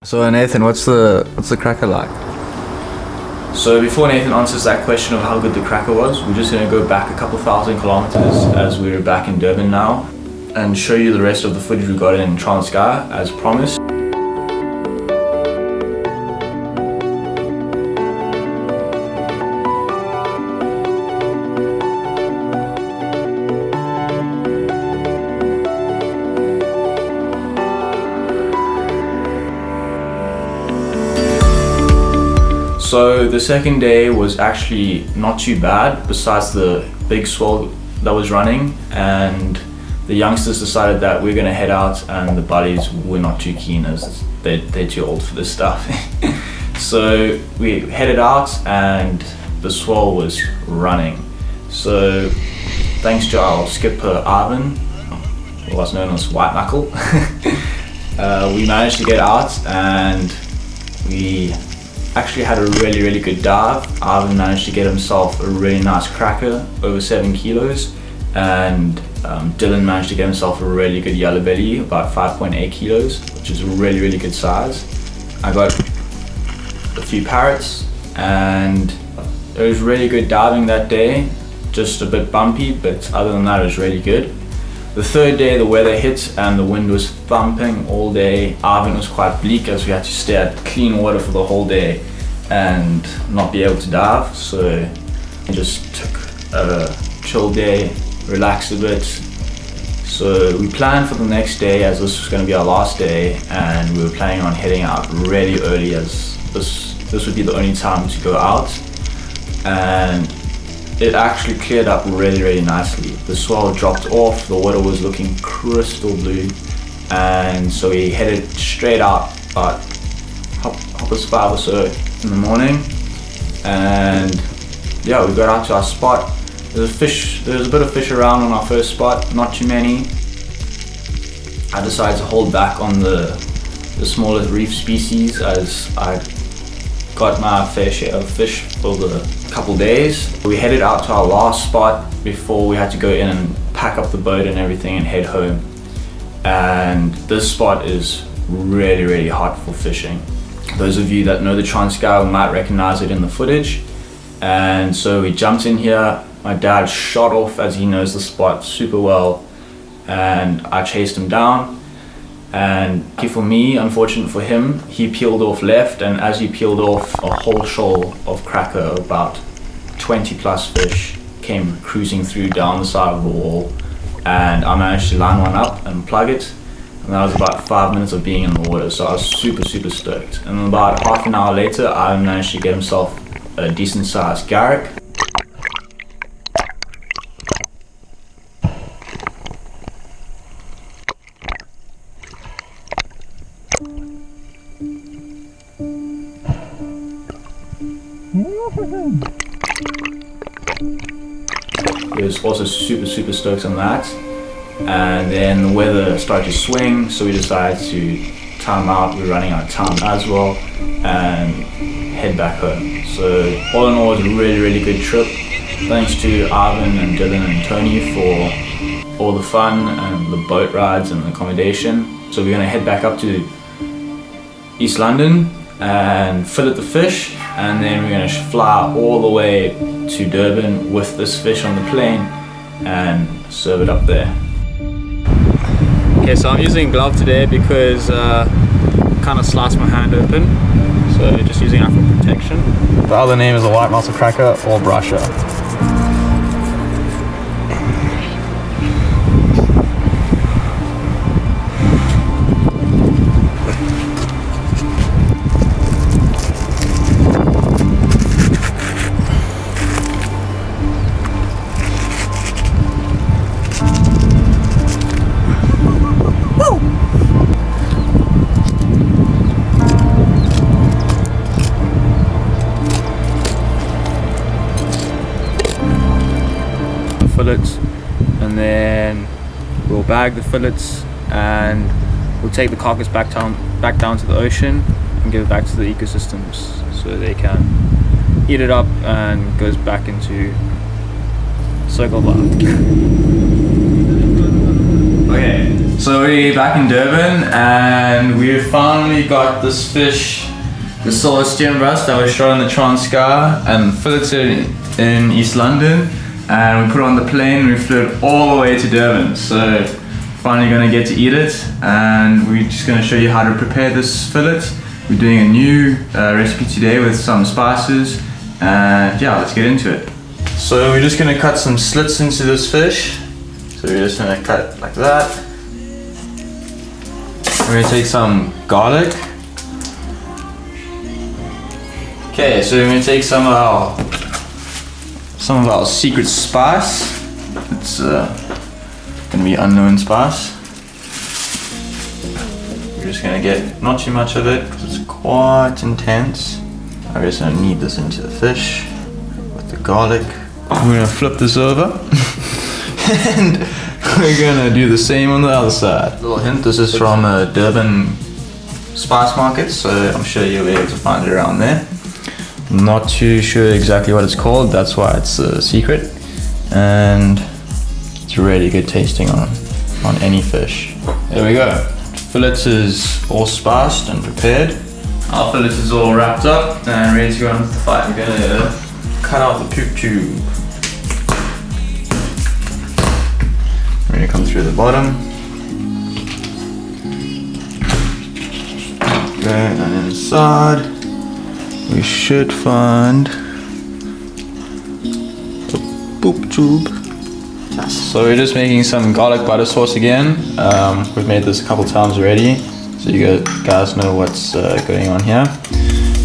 So Nathan, what's the cracker like? So before Nathan answers that question of how good the cracker was, we're just going to go back a couple thousand kilometers as we're back in Durban now and show you the rest of the footage we got in Transkei as promised. So the second day was actually not too bad, besides the big swell that was running, and the youngsters decided that we're gonna head out, and the buddies were not too keen as they're too old for this stuff. So we headed out and the swell was running. So thanks to our skipper Ivan, what's known as White Knuckle, we managed to get out and we actually had a really good dive. Ivan managed to get himself a really nice cracker, over 7 kilos, and Dylan managed to get himself a really good yellow belly, about 5.8 kilos, which is a really good size. I got a few parrots, and it was really good diving that day, just a bit bumpy, but other than that it was really good. The third day the weather hit and the wind was thumping all day. Ivan was quite bleak as we had to stay at clean water for the whole day and not be able to dive. So we just took a chill day, relaxed a bit. So we planned for the next day as this was going to be our last day, and we were planning on heading out really early as this would be the only time to go out. And it actually cleared up really nicely. The swell dropped off, the water was looking crystal blue, and so we headed straight out about 5:30 or so in the morning. And yeah, we got out to our spot. There was a bit of fish around on our first spot, not too many. I decided to hold back on the smaller reef species as I got my fair share of fish for the couple days. We headed out to our last spot before we had to go in and pack up the boat and everything and head home. And this spot is really hot for fishing. Those of you that know the Transkei might recognize it in the footage. And so we jumped in here. My dad shot off as he knows the spot super well, and I chased him down. And lucky for me, unfortunate for him, he peeled off left, and as he peeled off, a whole shoal of cracker, about 20 plus fish, came cruising through down the side of the wall, and I managed to line one up and plug it, and that was about 5 minutes of being in the water, so I was super stoked. And about half an hour later, I managed to get himself a decent sized garrick. He was also super stoked on that, and then the weather started to swing, so we decided to time out. We're running out of time as well, and head back home. So all in all, it was a really good trip. Thanks to Ivan and Dylan and Tony for all the fun and the boat rides and the accommodation. So we're gonna head back up to East London and fillet the fish, and then we're gonna fly all the way to Durban with this fish on the plane and serve it up there. Okay, so I'm using glove today because kind of sliced my hand open, so just using that for protection. The other name is a white MUSSELCRACKER or brusher. Fillets, and then we'll bag the fillets and we'll take the carcass back down to the ocean and give it back to the ecosystems so they can eat it up and goes back into circle life. Okay, so we're back in Durban and we finally got this fish, the silver steenbras that was shot on the Transkei and filleted in East London, and we put it on the plane and we flew it all the way to Durban. So finally gonna get to eat it, and we're just gonna show you how to prepare this fillet. We're doing a new recipe today with some spices, and yeah, let's get into it. So we're just gonna cut some slits into this fish. So we're just gonna cut it like that. We're gonna take some garlic. Okay, so we're gonna take some of our secret spice. It's gonna be unknown spice. We're just gonna get not too much of it because it's quite intense. I'm just gonna knead this into the fish with the garlic. We're gonna flip this over. And we're gonna do the same on the other side. Little hint, this is from Durban spice market, so I'm sure you'll be able to find it around there. I'm not too sure exactly what it's called, that's why it's a secret. And it's really good tasting on any fish. There we go. Fillet is all spiced and prepared. Our fillet is all wrapped up and ready to go into the fire. We're gonna cut out the poop tube. We're gonna come through the bottom. Okay, and inside we should find the poop tube. So we're just making some garlic butter sauce again. We've made this a couple times already, so you guys know what's going on here.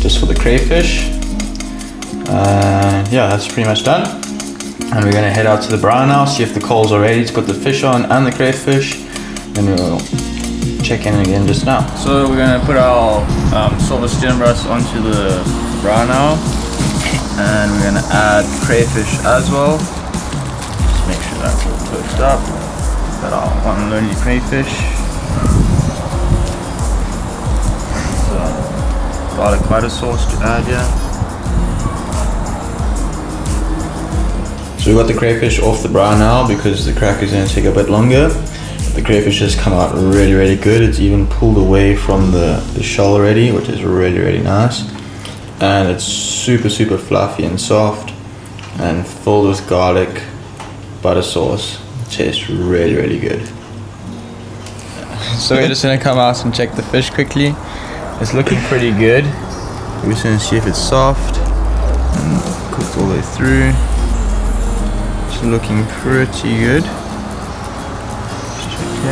Just for the crayfish. Yeah, that's pretty much done. And we're gonna head out to the braai now, see if the coals are ready to put the fish on and the crayfish. Then we'll check in again just now. So we're gonna put our silver steenbras onto the braai now. And we're gonna add crayfish as well. Just make sure that's all cooked up. Got our one and only crayfish. So, garlic butter sauce to add here. So we got the crayfish off the braai now because the cracker is going to take a bit longer. The crayfish has come out really good. It's even pulled away from the shell already, which is really nice. And it's super fluffy and soft and filled with garlic butter sauce. It tastes really good. So we're just going to come out and check the fish quickly. It's looking pretty good. We're just going to see if it's soft and cooked all the way through. Looking pretty good. Check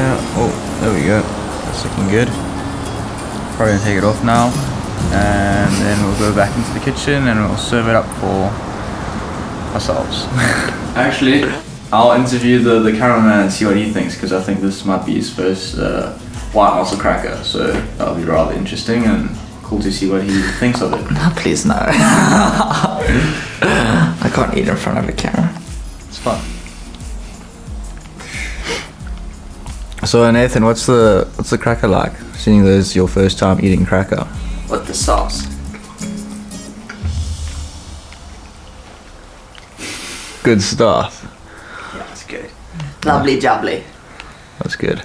out. Oh, there we go. That's looking good. Probably gonna take it off now, and then we'll go back into the kitchen and we'll serve it up for ourselves. Actually, I'll interview the cameraman and see what he thinks, because I think this might be his first white MUSSELCRACKER, so that'll be rather interesting and cool to see what he thinks of it. No, please no. I can't eat in front of a camera. It's fun. So Nathan, what's the cracker like? Seeing this is your first time eating cracker. With the sauce. Good stuff. Yeah, it's good. Lovely jubbly. That's good.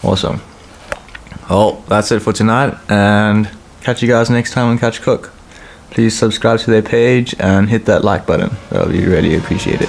Awesome. Well, that's it for tonight, and catch you guys next time on Catch Cook. Please subscribe to their page and hit that like button. That would be really appreciated.